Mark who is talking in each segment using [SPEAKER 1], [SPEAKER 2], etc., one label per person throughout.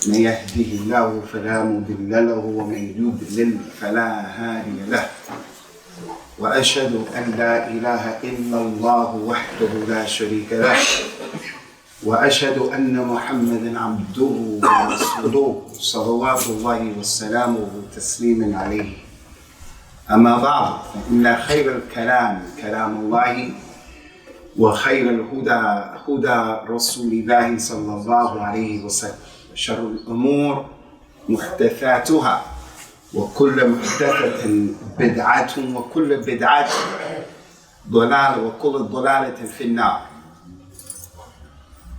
[SPEAKER 1] من يهده الله فلا مضل له ومن يضلل فلا هادي له وأشهد أن لا إله إلا الله وحده لا شريك له وأشهد أن محمدا عبده ورسوله صلوات الله وسلامه تسليما عليه. أما بعد فإن خير الكلام كلام الله وخير الهدى هدى رسول الله صلى الله عليه وسلم وشر الأمور محدثاتها وكل محدثة بدعة وكل بدعة ضلال وكل ضلالة في النار.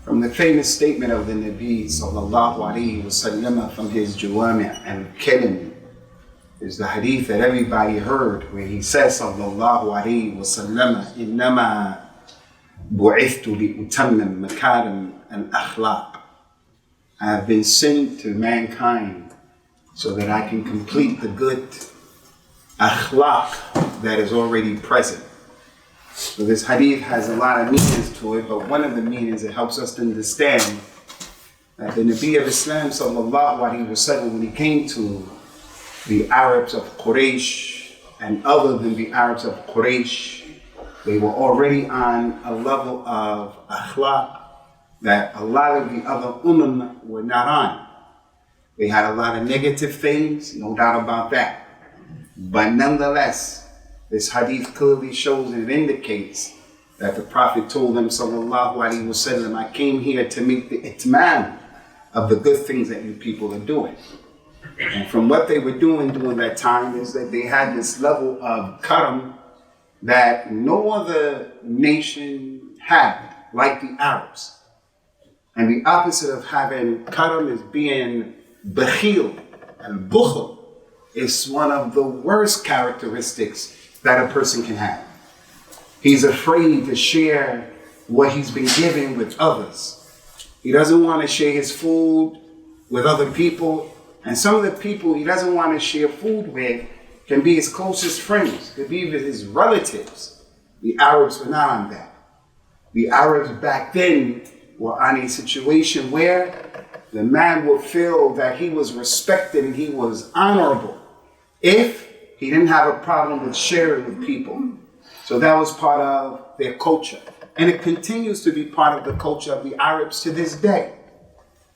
[SPEAKER 1] From the famous statement of the Nabi sallallahu alayhi wa sallam from his Jawami' al-Kalim is the hadith that everybody heard where he says sallallahu alayhi wa sallam إِنَّمَا بُعِثْتُ لِأُتَمِّمَ مَكَارِمَ الْأَخْلَاقِ. I have been sent to mankind so that I can complete the good akhlaq that is already present. So this hadith has a lot of meanings to it, but one of the meanings it helps us to understand that the Nabi of Islam sallallahu alaihi wasallam, when he came to the Arabs of Quraysh and other than the Arabs of Quraysh, they were already on a level of akhlaq that a lot of the other were not on. They had a lot of negative things, no doubt about that. But nonetheless, this hadith clearly shows and indicates that the Prophet told them, sallallahu alaihi wasallam, I came here to make the itmam of the good things that you people are doing. And from what they were doing during that time is that they had this level of karam that no other nation had, like the Arabs. And the opposite of having karam is being bakhil. And bukhl is one of the worst characteristics that a person can have. He's afraid to share what he's been given with others. He doesn't want to share his food with other people. And some of the people he doesn't want to share food with can be his closest friends, could be even his relatives. The Arabs were not on that. The Arabs back then were on a situation where the man would feel that he was respected and he was honorable if he didn't have a problem with sharing with people. So that was part of their culture. And it continues to be part of the culture of the Arabs to this day.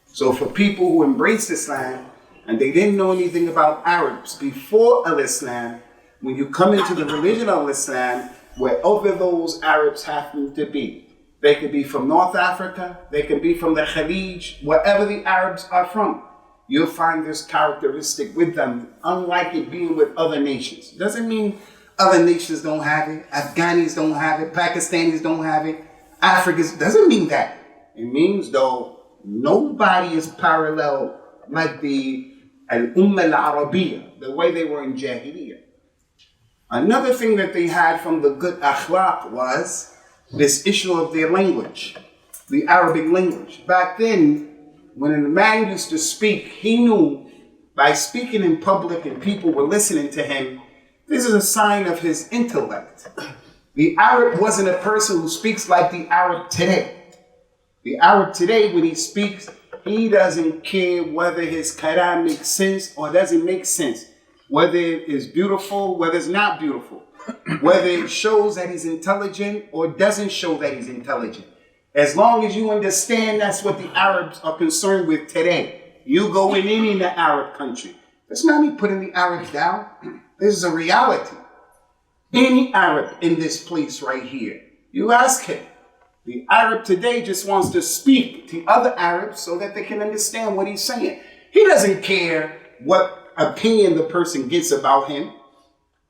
[SPEAKER 1] So for people who embraced Islam and they didn't know anything about Arabs before Al-Islam, when you come into the religion of Islam, wherever those Arabs happen to be, they could be from North Africa, they could be from the Khalij, wherever the Arabs are from, you'll find this characteristic with them, unlike it being with other nations. Doesn't mean other nations don't have it, Afghanis don't have it, Pakistanis don't have it, Africans, doesn't mean that. It means though, nobody is parallel like the Al-Ummah al-Arabiya, the way they were in Jahiliyyah. Another thing that they had from the good akhlaq was this issue of their language, the Arabic language. Back then, when a man used to speak, he knew by speaking in public and people were listening to him, this is a sign of his intellect. The Arab wasn't a person who speaks like the Arab today. The Arab today, when he speaks, he doesn't care whether his kalam makes sense or doesn't make sense, whether it is beautiful, whether it's not beautiful, whether it shows that he's intelligent or doesn't show that he's intelligent. As long as you understand that's what the Arabs are concerned with today. You go in any the Arab country. That's not me putting the Arabs down. This is a reality. Any Arab in this place right here, you ask him. The Arab today just wants to speak to other Arabs so that they can understand what he's saying. He doesn't care what opinion the person gets about him.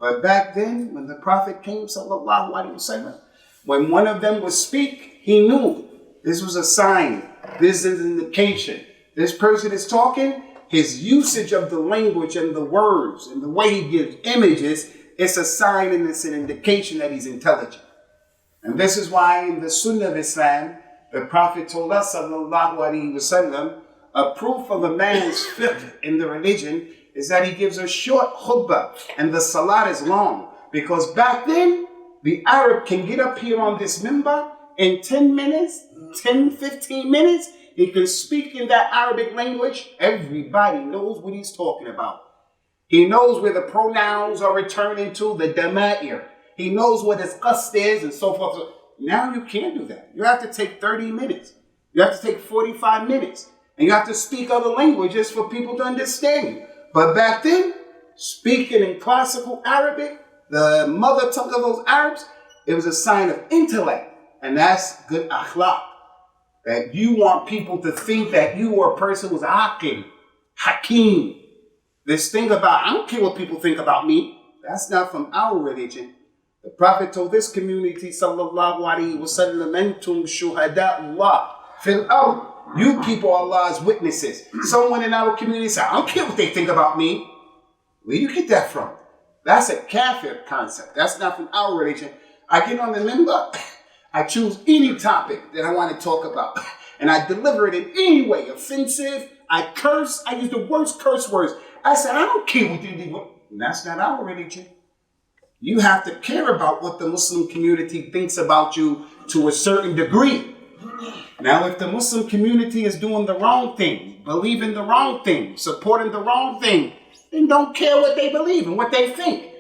[SPEAKER 1] But back then, when the Prophet came, sallallahu alaihi wasallam, when one of them would speak, he knew this was a sign. This is an indication. This person is talking. His usage of the language and the words and the way he gives images, it's a sign and it's an indication that he's intelligent. And this is why in the Sunnah of Islam, the Prophet told us, sallallahu alaihi wasallam, a proof of a man's fiqh in the religion is that he gives a short khutbah and the salat is long. Because back then, the Arab can get up here on this minbar in 10 minutes, 10, 15 minutes, he can speak in that Arabic language, everybody knows what he's talking about. He knows where the pronouns are returning to, the dama'ir. He knows what his qasd is and so forth. Now you can't do that. You have to take 30 minutes. You have to take 45 minutes. And you have to speak other languages for people to understand you. But back then, speaking in classical Arabic, the mother tongue of those Arabs, it was a sign of intellect. And that's good akhlaq. That you want people to think that you are a person who's aqil, hakim. This thing about, I don't care what people think about me. That's not from our religion. The Prophet told this community, sallallahu alaihi wasallam, antum shuhada'ullah fil ard. You people are Allah's witnesses. Someone in our community said, I don't care what they think about me. Where do you get that from? That's a kafir concept. That's not from our religion. I get on the minbar, I choose any topic that I want to talk about, and I deliver it in any way, offensive. I curse. I use the worst curse words. I said, I don't care what you do. And that's not our religion. You have to care about what the Muslim community thinks about you to a certain degree. Now, if the Muslim community is doing the wrong thing, believing the wrong thing, supporting the wrong thing, then don't care what they believe and what they think.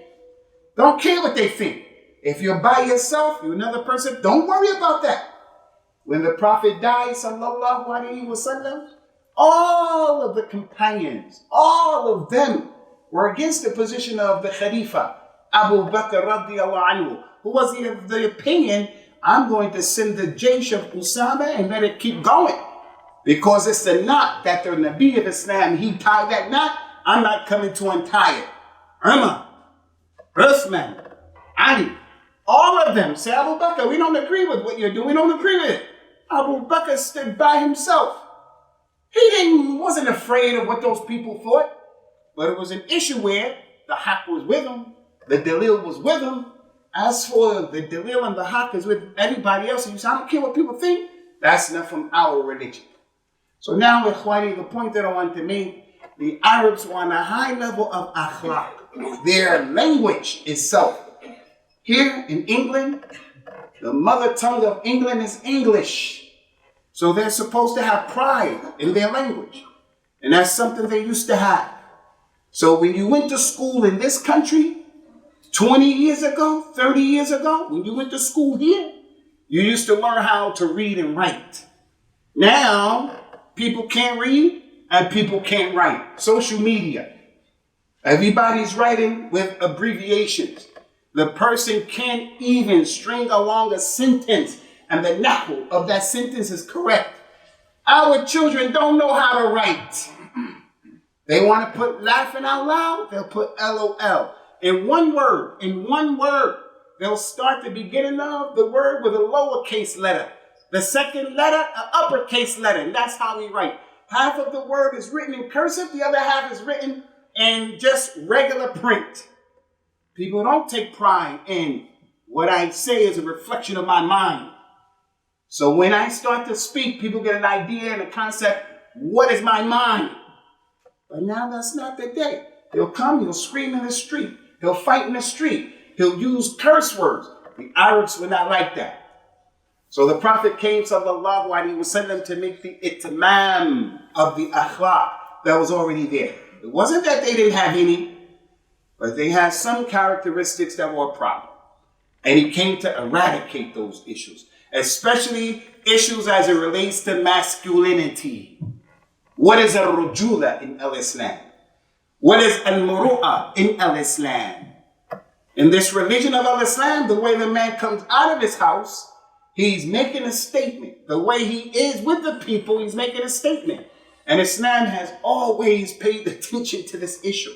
[SPEAKER 1] Don't care what they think. If you're by yourself, you're another person, don't worry about that. When the Prophet died, sallallahu alaihi wasallam, all of the companions, all of them were against the position of the Khalifa, Abu Bakr radiallahu anhu, who was of the opinion, I'm going to send the jaysh of Usamah and let it keep going. Because it's the knot that the Nabi of Islam, he tied that knot, I'm not coming to untie it. Umar, Uthman, Ali, all of them say, Abu Bakr, we don't agree with what you're doing, we don't agree with it. Abu Bakr stood by himself. He wasn't afraid of what those people thought, but it was an issue where the haqq was with him, the dalil was with him. As for the dalil and the haqq is with everybody else, and you say, I don't care what people think, that's not from our religion. So now, Ikhwani, the point that I want to make, the Arabs were on a high level of akhlaq. Their language itself. Here in England, the mother tongue of England is English. So they're supposed to have pride in their language. And that's something they used to have. So when you went to school in this country, 20 years ago, 30 years ago, when you went to school here, you used to learn how to read and write. Now, people can't read and people can't write. Social media. Everybody's writing with abbreviations. The person can't even string along a sentence and the nahwu of that sentence is correct. Our children don't know how to write. They want to put laughing out loud, they'll put LOL. In one word, they'll start the beginning of the word with a lowercase letter. The second letter, an uppercase letter, and that's how we write. Half of the word is written in cursive, the other half is written in just regular print. People don't take pride in what I say is a reflection of my mind. So when I start to speak, people get an idea and a concept, what is my mind? But now that's not the day. He'll come, he'll scream in the street. He'll fight in the street. He'll use curse words. The Arabs were not like that. So the Prophet came, sallallahu alaihi wasallam, to make the itmam of the akhlaq that was already there. It wasn't that they didn't have any, but they had some characteristics that were a problem. And he came to eradicate those issues, especially issues as it relates to masculinity. What is al-rujula in al-Islam? What is al-muru'ah in al-Islam? In this religion of al-Islam, the way the man comes out of his house, he's making a statement. The way he is with the people, he's making a statement. And Islam has always paid attention to this issue.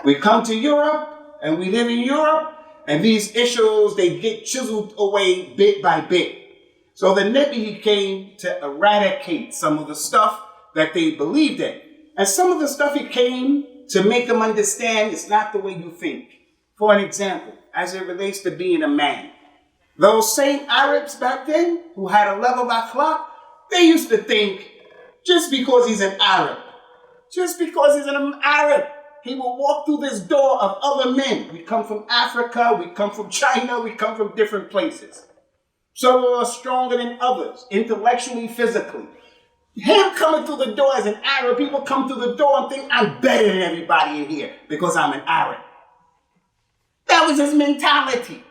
[SPEAKER 1] We come to Europe, and we live in Europe, and these issues, they get chiseled away bit by bit. So the Nabi, he came to eradicate some of the stuff that they believed in. And some of the stuff he came to make them understand it's not the way you think. For an example, as it relates to being a man. Those same Arabs back then who had a level of akhlaq, they used to think just because he's an Arab, he will walk through this door of other men. We come from Africa, we come from China, we come from different places. Some are stronger than others, intellectually, physically. Him coming through the door as an Arab, people come through the door and think I'm better than everybody in here because I'm an Arab. That was his mentality.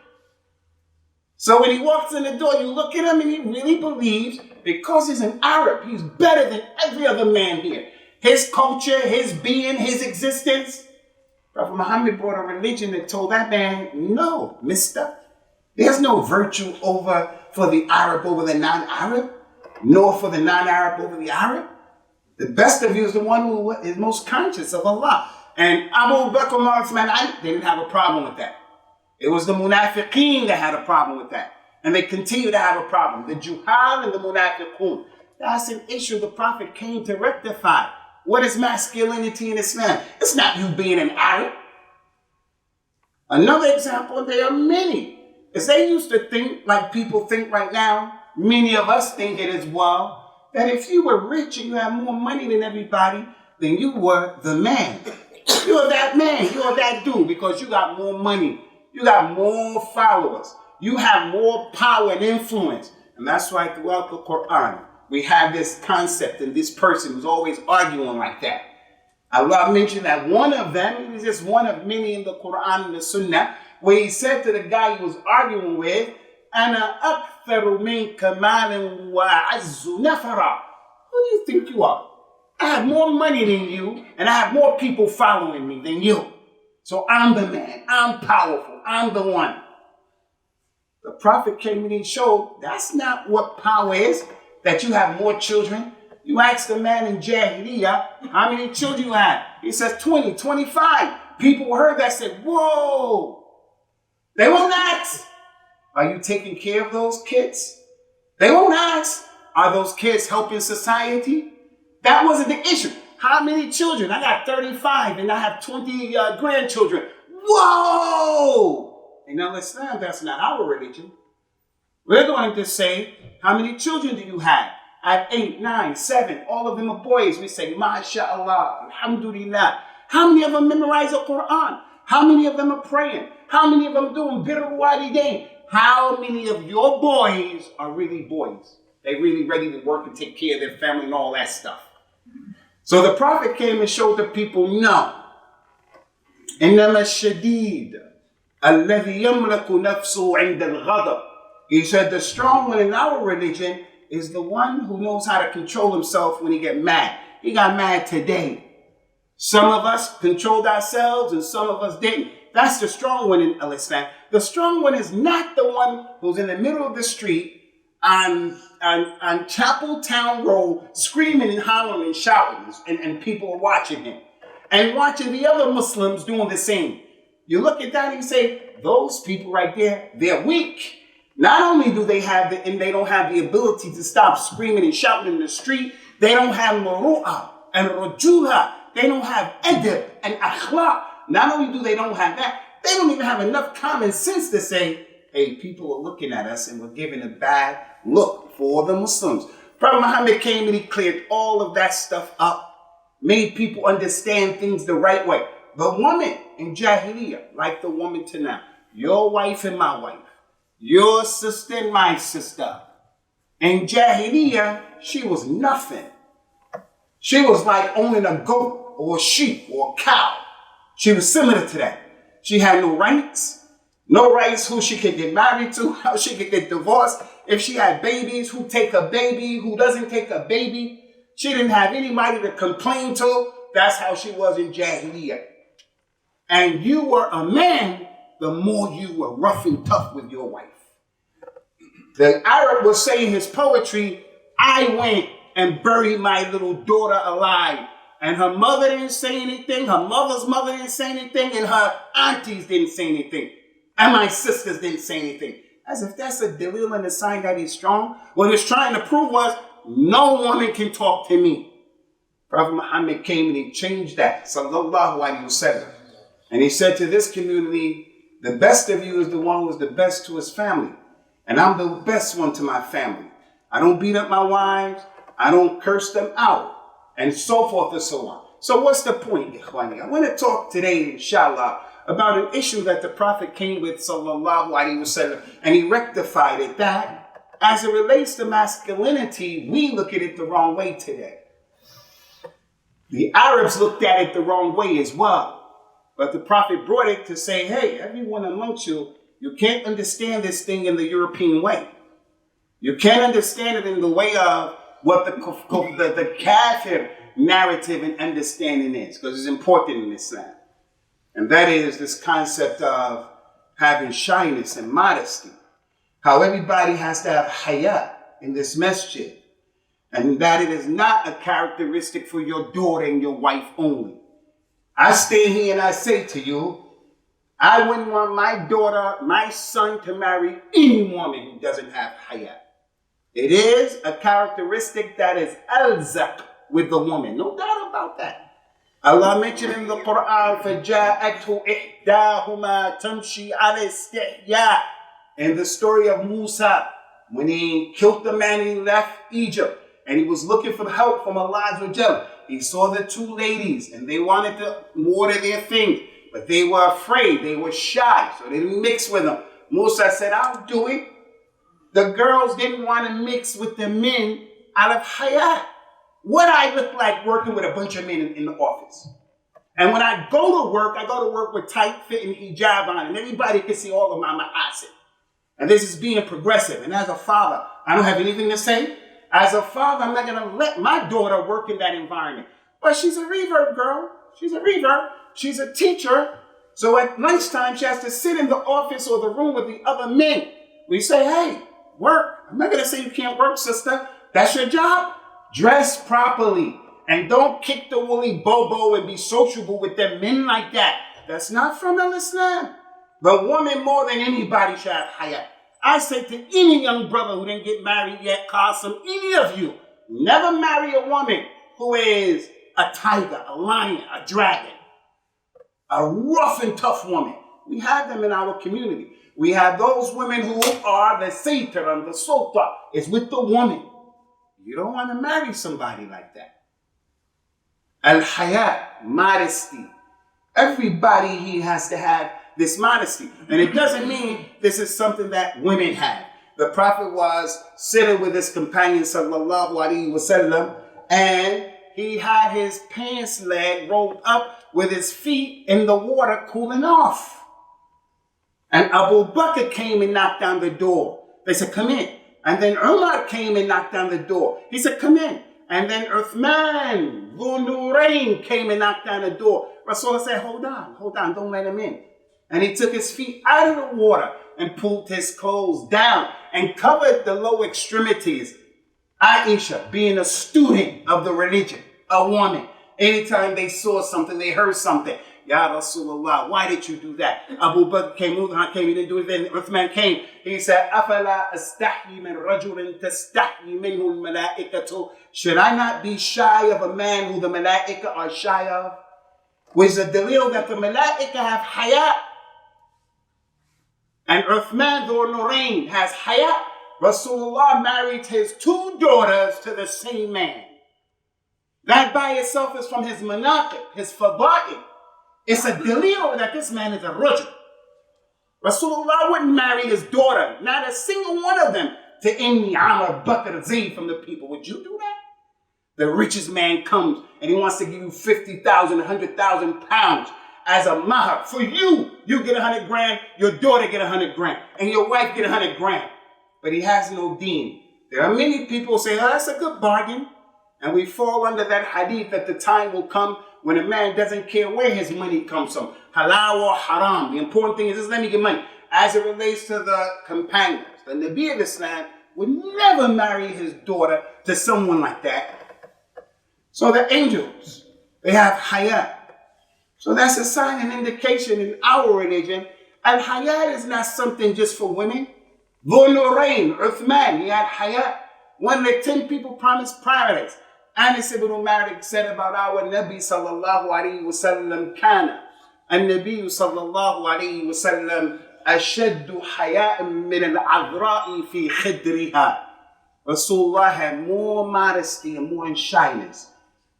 [SPEAKER 1] So when he walks in the door, you look at him and he really believes because he's an Arab, he's better than every other man here. His culture, his being, his existence. Prophet Muhammad brought a religion that told that man, no, mister. There's no virtue for the Arab over the non-Arab, nor for the non-Arab over the Arab. The best of you is the one who is most conscious of Allah. And Abu Bakr and Uthman, they didn't have a problem with that. It was the munafiqeen that had a problem with that. And they continue to have a problem. The juhal and the munafiqun. That's an issue the Prophet came to rectify. What is masculinity in Islam? It's not you being an Arab. Another example, there are many. Is they used to think like people think right now, many of us think it as well, that if you were rich and you had more money than everybody, then you were the man. You're that man, you're that dude because you got more money. You got more followers. You have more power and influence. And that's why throughout the Quran, we have this concept and this person who's always arguing like that. Allah mentioned that one of them, is just one of many in the Quran and the Sunnah, where he said to the guy he was arguing with, Ana aktharu minka malan wa azzu nafara. Who do you think you are? I have more money than you, and I have more people following me than you. So I'm the man, I'm powerful, I'm the one. The Prophet came and he showed that's not what power is, that you have more children. You ask the man in Jahiliyyah, how many children you have? He says 20, 25. People heard that said, whoa. They won't ask, are you taking care of those kids? They won't ask, are those kids helping society? That wasn't the issue. How many children? I got 35 and I have 20 grandchildren. Whoa! In Islam, that's not our religion. We're going to say, how many children do you have? I have 8, 9, 7. All of them are boys. We say, MashaAllah, Alhamdulillah. How many of them memorize the Quran? How many of them are praying? How many of them doing birrul walidain? How many of your boys are really boys? They're really ready to work and take care of their family and all that stuff. So the Prophet came and showed the people, no. إنما الشديد الذي يملك نفسه عند الغضب. He said the strong one in our religion is the one who knows how to control himself when he get mad. He got mad today. Some of us controlled ourselves and some of us didn't. That's the strong one in Islam. The strong one is not the one who's in the middle of the street on Chapel Town Road screaming and hollering and shouting and people are watching him. And watching the other Muslims doing the same. You look at that and you say, those people right there, they're weak. Not only do they have they don't have the ability to stop screaming and shouting in the street, they don't have muru'ah and rujula. They don't have adab and akhlaq. Not only do they don't have that, they don't even have enough common sense to say, hey, people are looking at us and we're giving a bad look for the Muslims. Prophet Muhammad came and he cleared all of that stuff up, made people understand things the right way. The woman in Jahiliyyah, like the woman to now, your wife and my wife, your sister and my sister. In Jahiliyyah, she was nothing. She was like owning a goat or a sheep or a cow. She was similar to that. She had no rights. No rights who she could get married to, how she could get divorced. If she had babies, who take a baby, who doesn't take a baby. She didn't have anybody to complain to. That's how she was in Jahiliyyah. And you were a man, the more you were rough and tough with your wife. The Arab was saying his poetry, I went and buried my little daughter alive. And her mother didn't say anything, her mother's mother didn't say anything, and her aunties didn't say anything. And my sisters didn't say anything. As if that's a dalil and a sign that he's strong. What he's trying to prove was, no woman can talk to me. Prophet Muhammad came and he changed that. Sallallahu alaihi wasallam. And he said to this community, the best of you is the one who is the best to his family. And I'm the best one to my family. I don't beat up my wives. I don't curse them out. And so forth and so on. So what's the point, Ikhwani? I want to talk today, inshallah, about an issue that the Prophet came with, sallallahu alaihi wasallam, and he rectified it, that As it relates to masculinity, we look at it the wrong way today. The Arabs looked at it the wrong way as well. But the Prophet brought it to say, hey, everyone amongst you, you can't understand this thing in the European way. You can't understand it in the way of what the kafir narrative and understanding is, because it's important in Islam. And that is this concept of having shyness and modesty. How everybody has to have Hayaa in this masjid. And that it is not a characteristic for your daughter and your wife only. I stand here and I say to you, I wouldn't want my daughter, my son to marry any woman who doesn't have Hayaa. It is a characteristic that is alzaq with the woman. No doubt about that. Allah mentioned in the Quran, فَجَاءَتْهُ إِحْدَاهُمَا تَمْشِي عَلَى اسْتِحْيَاءٍ. In the story of Musa, when he killed the man, he left Egypt and he was looking for help from Allah Azza wa Jal. He saw the two ladies and they wanted to water their things, but they were afraid, they were shy, so they didn't mix with them. Musa said, I'll do it. The girls didn't want to mix with the men out of Hayaa. What I look like working with a bunch of men in the office. And when I go to work with tight-fitting hijab on, and everybody can see all of my ma'asib. And this is being progressive. And as a father, I don't have anything to say. As a father, I'm not going to let my daughter work in that environment. But she's a revert girl. She's a revert. She's a teacher. So at lunchtime, she has to sit in the office or the room with the other men. We say, hey, work. I'm not going to say you can't work, sister. That's your job. Dress properly. And don't kick the woolly bobo and be sociable with them men like that. That's not from Islam. The woman more than anybody should have Hayaa. I say to any young brother who didn't get married yet, Qasim, any of you, never marry a woman who is a tiger, a lion, a dragon, a rough and tough woman. We have them in our community. We have those women who are the satyr and the sulta. It's with the woman. You don't want to marry somebody like that. Al-Hayaa, modesty. Everybody he has to have this modesty. And it doesn't mean this is something that women have. The Prophet was sitting with his companion, sallallahu alaihi wasallam, and he had his pants leg rolled up with his feet in the water cooling off. And Abu Bakr came and knocked down the door. They said, come in. And then Umar came and knocked down the door. He said, come in. And then Uthman, Dhu Nurayn, came and knocked down the door. Rasulullah said, hold on, don't let him in. And he took his feet out of the water and pulled his clothes down and covered the low extremities. Aisha, being a student of the religion, a woman, anytime they saw something, they heard something. Ya Rasulullah, why did you do that? Abu Bakr came, Uthman came, he didn't do it. Then Uthman came. He said, أَفَلَا أَسْتَحْيِ مِنْ رَجُلٍ تَسْتَحْيِ مِنْهُ الْمَلَائِكَةُ. Should I not be shy of a man who the malaika are shy of? Which is a dalil that the malaika have Hayaa. And Uthman Dhur Nurayn has Hayaa. Rasulullah married his two daughters to the same man. That by itself is from his manaqib, his fada'i. It's a dalil that this man is a rajul. Rasulullah wouldn't marry his daughter, not a single one of them, to any Amr, Bakr, Zayd from the people. Would you do that? The richest man comes and he wants to give you 50,000, 100,000 pounds as a mahar. For you, you get 100 grand, your daughter get 100 grand, and your wife get 100 grand. But he has no deen. There are many people who say, oh, that's a good bargain. And we fall under that hadith that the time will come when a man doesn't care where his money comes from, halal or haram. The important thing is just let me get money. As it relates to the companions, the Nabi of Islam would never marry his daughter to someone like that. So the angels, they have Hayaa. So that's a sign and indication in our religion. And Hayaa is not something just for women. Dhul Nurayn, Uthman, he had Hayaa. One of the 10 people promised paradise. Anas ibn Malik said about our Nabi sallallahu alayhi wa sallam, kana an-Nabi sallallahu alayhi wa sallam ashaddu haya'an min al-'adra'i fi khidriha. Rasulullah had more modesty and more shyness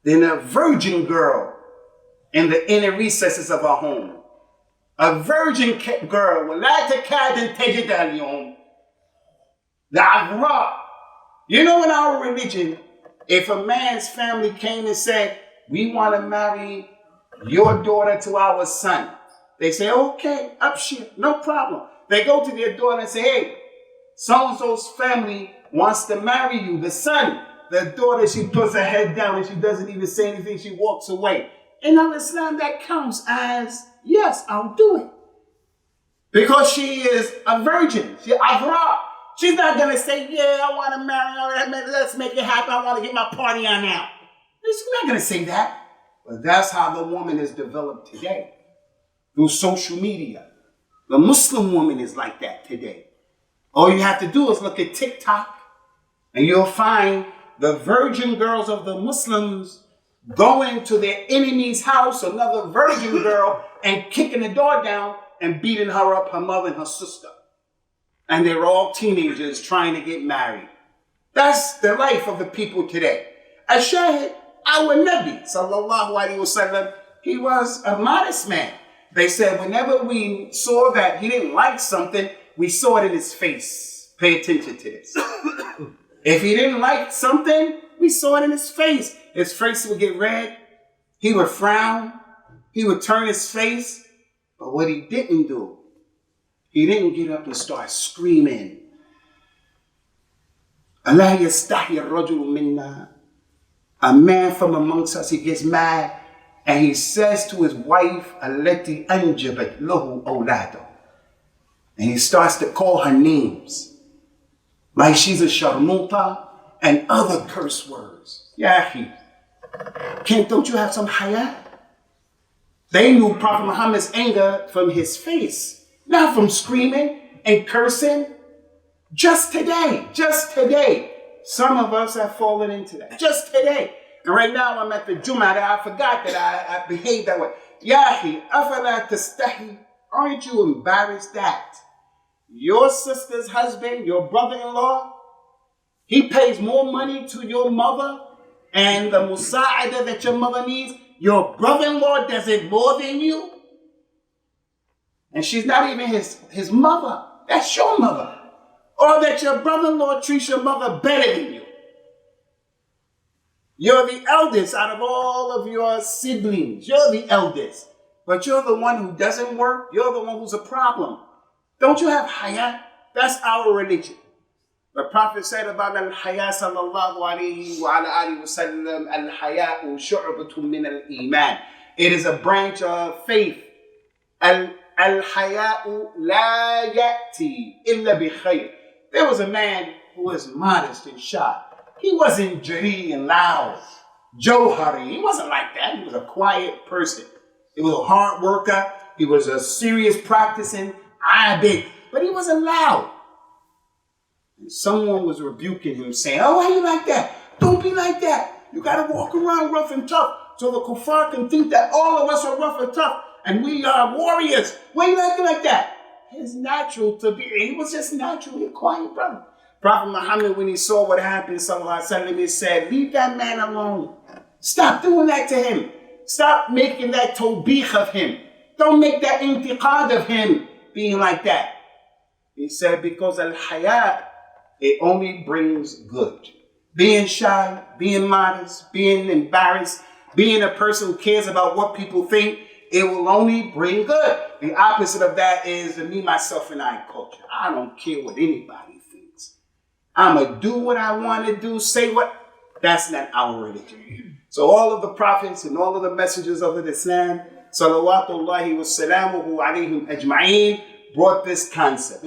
[SPEAKER 1] than a virgin girl in the inner recesses of her home. A virgin girl, وَلَا تَكَادٍ تَجِدَ الْيَوْمِ. The Adra. You know, in our religion, if a man's family came and said, we want to marry your daughter to our son, they say, okay, upshit, no problem. They go to their daughter and say, hey, so-and-so's family wants to marry you, the son. The daughter, she puts her head down and she doesn't even say anything. She walks away. In Islam, that counts as, yes, I'll do it. Because she is a virgin. She's Avra. She's not going to say, yeah, I want to marry her. Let's make it happen. I want to get my party on now. She's not going to say that. But that's how the woman is developed today. Through social media. The Muslim woman is like that today. All you have to do is look at TikTok and you'll find the virgin girls of the Muslims going to their enemy's house, another virgin girl, and kicking the door down and beating her up, her mother and her sister. And they're all teenagers trying to get married. That's the life of the people today. Shahid, our Nabi, sallallahu alaihi wasallam, he was a modest man. They said whenever we saw that he didn't like something, we saw it in his face. Pay attention to this. If he didn't like something, we saw it in his face. His face would get red. He would frown. He would turn his face. But what he didn't do, he didn't get up and start screaming. Allah yastahi ar-rajulu minna. A man from amongst us, he gets mad and he says to his wife, Allati anjabat lahu awladahu. And he starts to call her names. Like she's a sharmuta and other curse words. Yahi. Don't you have some Hayaa? They knew Prophet Muhammad's anger from his face, not from screaming and cursing. Just today, some of us have fallen into that. Just today. And right now I'm at the Jummah. I forgot that I behaved that way. Yahi, afala tastahi. Aren't you embarrassed that your sister's husband, your brother-in-law, he pays more money to your mother and the musa'ada that your mother needs, your brother-in-law does it more than you? And she's not even his mother. That's your mother. Or that your brother-in-law treats your mother better than you. You're the eldest out of all of your siblings. You're the eldest. But you're the one who doesn't work. You're the one who's a problem. Don't you have Hayaa? That's our religion. The Prophet said about al-Hayaa sallallahu alayhi wa alihi wa sallam, al-Haya'u shu'batun min al-Iman. It is a branch of faith. Al-Haya'u la ya'ti illa bi khayr. There was a man who was modest and shy. He wasn't jari and loud, johari. He wasn't like that. He was a quiet person. He was a hard worker. He was a serious practicing abid, but he wasn't loud. And someone was rebuking him, saying, oh, why are you like that? Don't be like that. You got to walk around rough and tough so the kuffar can think that all of us are rough and tough and we are warriors. Why are you acting like that? It's natural to be. He was just naturally a quiet brother. Prophet Muhammad, when he saw what happened, sallallahu alaihi wasallam, he said, leave that man alone. Stop doing that to him. Stop making that tawbih of him. Don't make that intiqad of him being like that. He said, because al-Hayaa, it only brings good. Being shy, being modest, being embarrassed, being a person who cares about what people think, it will only bring good. The opposite of that is the me, myself, and I culture. I don't care what anybody thinks. I'm going to do what I want to do, say what. That's not our religion. So all of the prophets and all of the messengers of Islam, salawatullahi wa salamuhu alayhim ajma'een, brought this concept.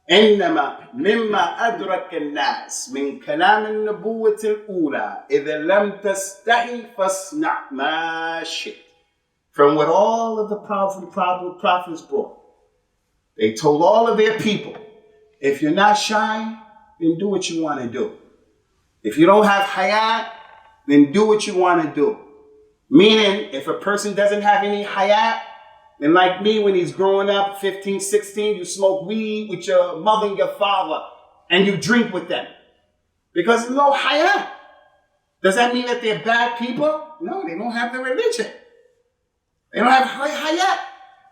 [SPEAKER 1] إنما مما أدرك الناس من كلام النبوة الأولى إذا لم تستحي فاصنع ما شئت. From what all of the prophets brought, they told all of their people, if you're not shy, then do what you want to do. If you don't have Hayaa, then do what you want to do. Meaning, if a person doesn't have any Hayaa, then like me, when he's growing up, 15, 16, you smoke weed with your mother and your father, and you drink with them. Because there's no Hayaa. Does that mean that they're bad people? No, they don't have the religion. They don't have Hayaa.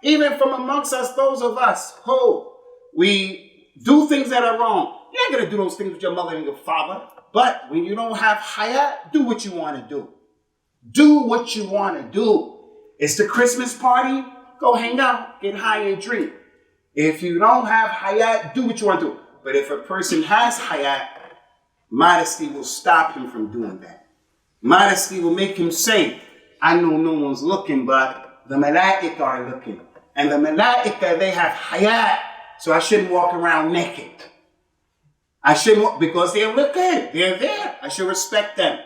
[SPEAKER 1] Even from amongst us, those of us who we do things that are wrong. You ain't gonna do those things with your mother and your father. But when you don't have Hayaa, do what you want to do. Do what you want to do. It's the Christmas party. Go hang out, get high and drink. If you don't have Hayaa, do what you want to do. But if a person has Hayaa, modesty will stop him from doing that. Modesty will make him say, I know no one's looking, but the malaika are looking. And the malaika, they have Hayaa. So I shouldn't walk around naked. I shouldn't walk, because they're looking. They're there. I should respect them.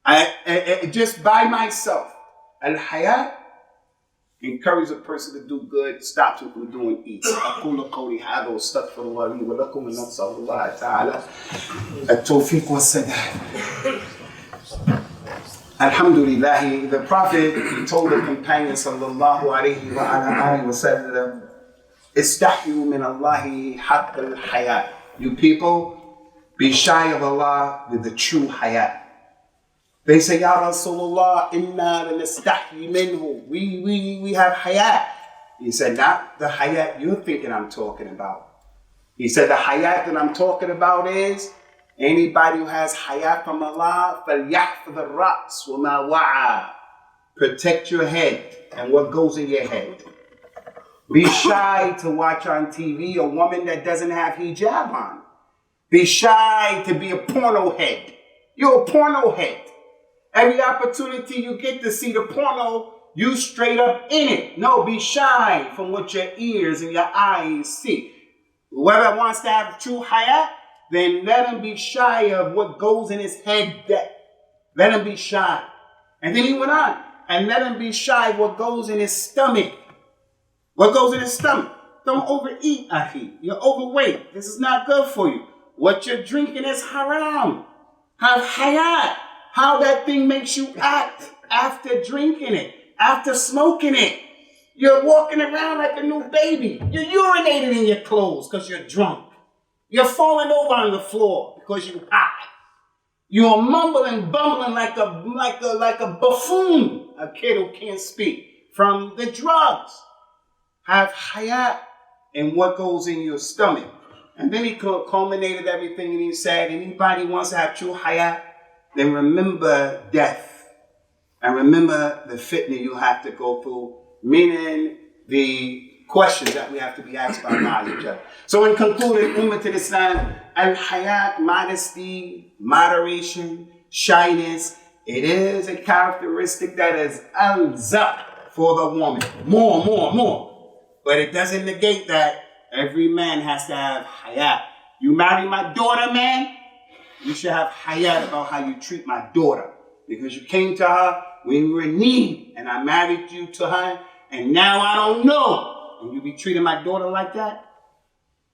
[SPEAKER 1] I just by myself. Al-Hayaa encourages a person to do good, stops him from doing evil. أقول قولي هذا واستغفر الله لي ولكم ونسأل الله تعالى التوفيق والسداد. Alhamdulillah, the Prophet told the companions sallallahu alayhi wa ala alihi wa sallam, Istahyu min Allahi haqq al-Hayaa. You people, be shy of Allah with the true Hayaa. They say, Ya Rasulullah, inna lanastahyi minhu. We have Hayaa. He said, not the Hayaa you're thinking I'm talking about. He said, the Hayaa that I'm talking about is, anybody who has Hayaa from Allah, فَلْيَحْفَظِ الرَّأْسِ وَمَا وَعَى. Protect your head and what goes in your head. Be shy to watch on TV a woman that doesn't have hijab on. Be shy to be a porno head. You're a porno head. Every opportunity you get to see the porno, you straight up in it. No, be shy from what your ears and your eyes see. Whoever wants to have true Hayaa, then let him be shy of what goes in his head. Let him be shy. And then he went on, and let him be shy of what goes in his stomach. What goes in his stomach? Don't overeat, Ahi. You're overweight. This is not good for you. What you're drinking is haram. Have Hayaa. How that thing makes you act after drinking it, after smoking it. You're walking around like a new baby. You're urinating in your clothes because you're drunk. You're falling over on the floor because you're high. You're mumbling, bumbling like a buffoon, a kid who can't speak, from the drugs. Have Hayaa in what goes in your stomach. And then he culminated everything and he said, anybody wants to have true Hayaa, then remember death. And remember the fitna you have to go through, meaning the questions that we have to be asked by Allah. So in concluding, Ummah to Islam, Al-Hayaa, modesty, moderation, shyness, it is a characteristic that is al-zaq for the woman. More. But it doesn't negate that every man has to have Hayaa. You marry my daughter, man, you should have Hayaa about how you treat my daughter. Because you came to her when you were in need, and I married you to her, and now I don't know. And you be treating my daughter like that?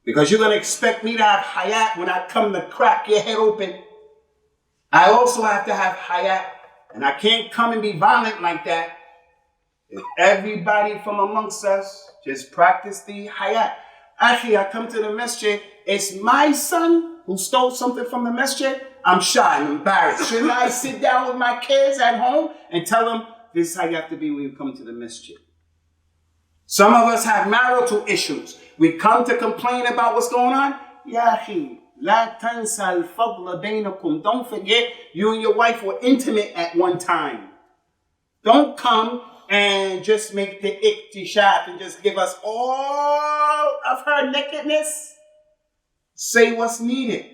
[SPEAKER 1] Because you're going to expect me to have Hayaa when I come to crack your head open. I also have to have Hayaa. And I can't come and be violent like that. If everybody from amongst us just practice the Hayaa. Actually, I come to the masjid. It's my son who stole something from the masjid. I'm shy, I'm embarrassed. Shouldn't I sit down with my kids at home and tell them, this is how you have to be when you come to the masjid? Some of us have marital issues. We come to complain about what's going on. Ya akhi, la tansa al-fadla bainakum. Don't forget, you and your wife were intimate at one time. Don't come and just make the iktishaf and just give us all of her nakedness. Say what's needed.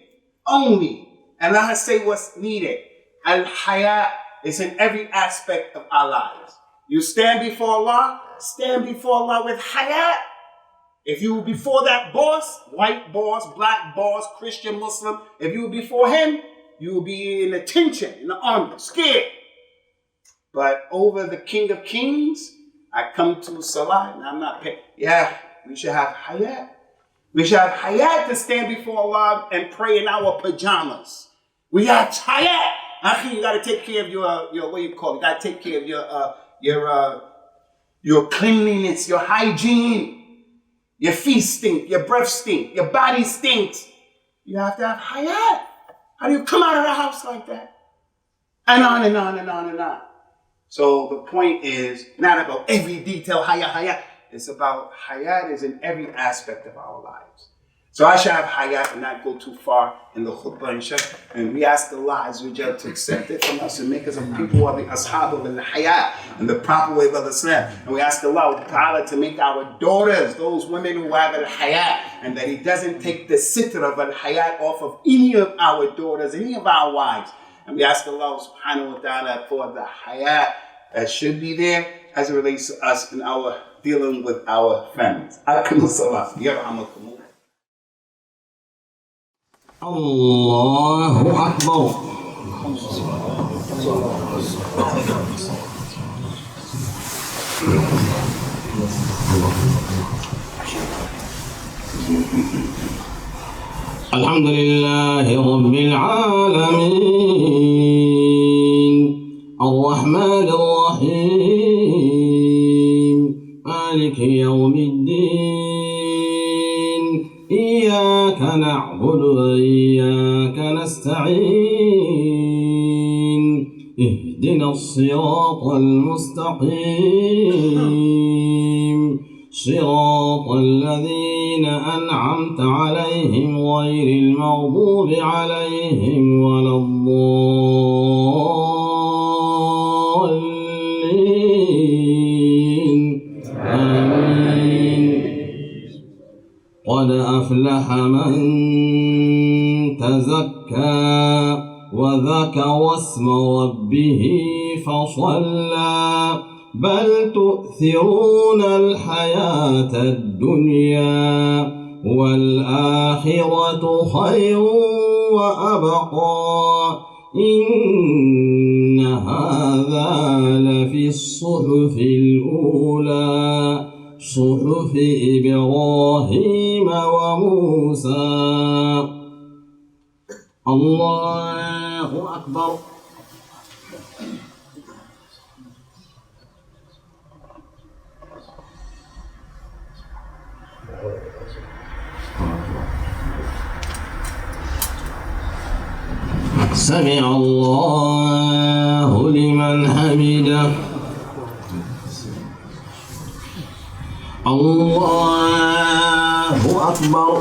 [SPEAKER 1] Only. And let her say what's needed. Al-Hayaa is in every aspect of our lives. You stand before Allah with Hayaa. If you were before that boss, white boss, black boss, Christian, Muslim, if you were before him, you will be in attention, in the army, scared. But over the King of Kings, I come to Salah and I'm not paying. Yeah, we should have Hayaa. We should have Hayaa to stand before Allah and pray in our pajamas. We have Hayaa. Actually, you got to take care of your what you call it? You got to take care of your cleanliness, your hygiene. Your feet stink, your breath stink, your body stinks. You have to have Hayaa. How do you come out of the house like that? And on and on and on and on. So the point is not about every detail, Hayaa. It's about Hayaa is in every aspect of our lives. So I should have Hayaa and not go too far in the Khutbah and Sheikh. And we ask Allah Azza wa Jal to accept it from us and make us a people of the Ashab of the Hayaa and the proper way of Islam. And we ask Allah Ta'ala to make our daughters, those women who have al-Hayaa, and that He doesn't take the sitr of al-Hayaa off of any of our daughters, any of our wives. And we ask Allah Subhanahu wa Ta'ala for the Hayaa that should be there as it relates to us in our dealing with our families. Aqimus salat. Yarhamakumullah.
[SPEAKER 2] الله أكبر. الحمد لله رب العالمين الرحمن الرحيم مالك يوم الدين إياك نعبد وإياك نستعين اهدنا الصراط المستقيم صراط الذين أنعمت عليهم غير المغضوب عليهم ولا الضالين آمين. قد أفلح من تزكى وذكر اسم ربه فصلى بل تؤثرون الحياة الدنيا والآخرة خير وأبقى إن هذا لفي الصحف الأولى صحف إبراهيم وموسى. الله أكبر. سمع الله لمن حمده. الله أكبر.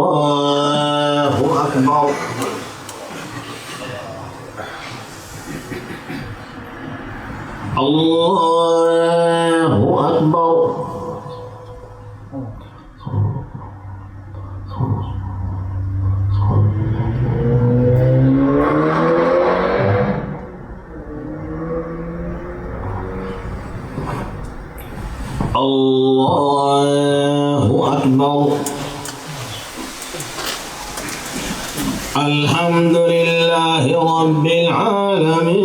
[SPEAKER 2] الله أكبر. الله أكبر. الله أكبر. الحمد لله رب العالمين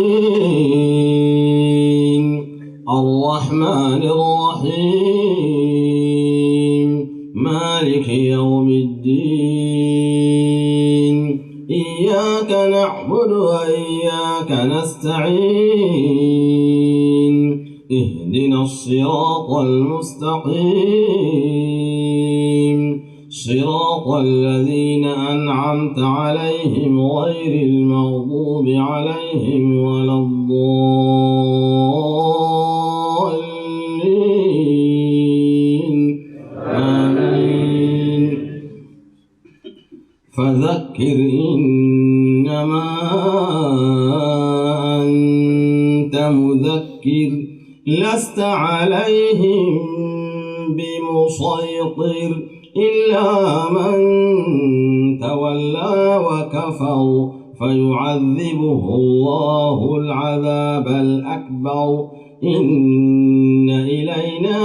[SPEAKER 2] الرحمن الرحيم مالك يوم الدين إياك نعبد وإياك نستعين اهدنا الصراط المستقيم صراط الذين أنعمت عليهم غير المغضوب عليهم ولا الضالين آمين. فذكر إنما أنت مذكر لست عليهم بمسيطر إلا من تولى وكفر فيعذبه الله العذاب الأكبر إن إلينا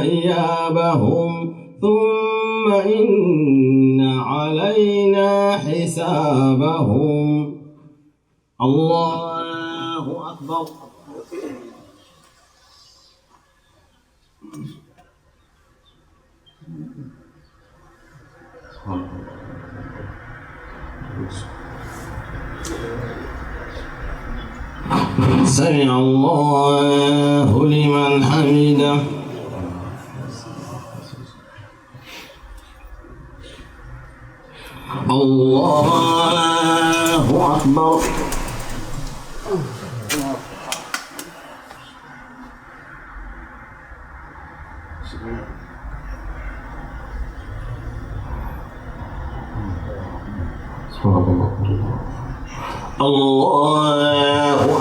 [SPEAKER 2] إيابهم ثم إن علينا حسابهم. الله أكبر. سمع الله لمن حمده. الله أكبر. الله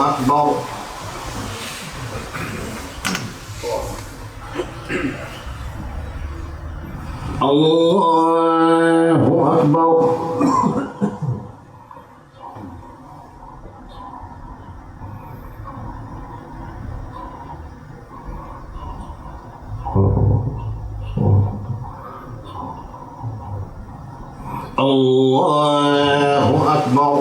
[SPEAKER 2] أكبر. الله أكبر. الله أكبر.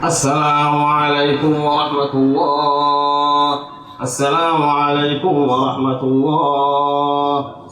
[SPEAKER 2] السلام عليكم ورحمة الله. السلام عليكم ورحمة الله.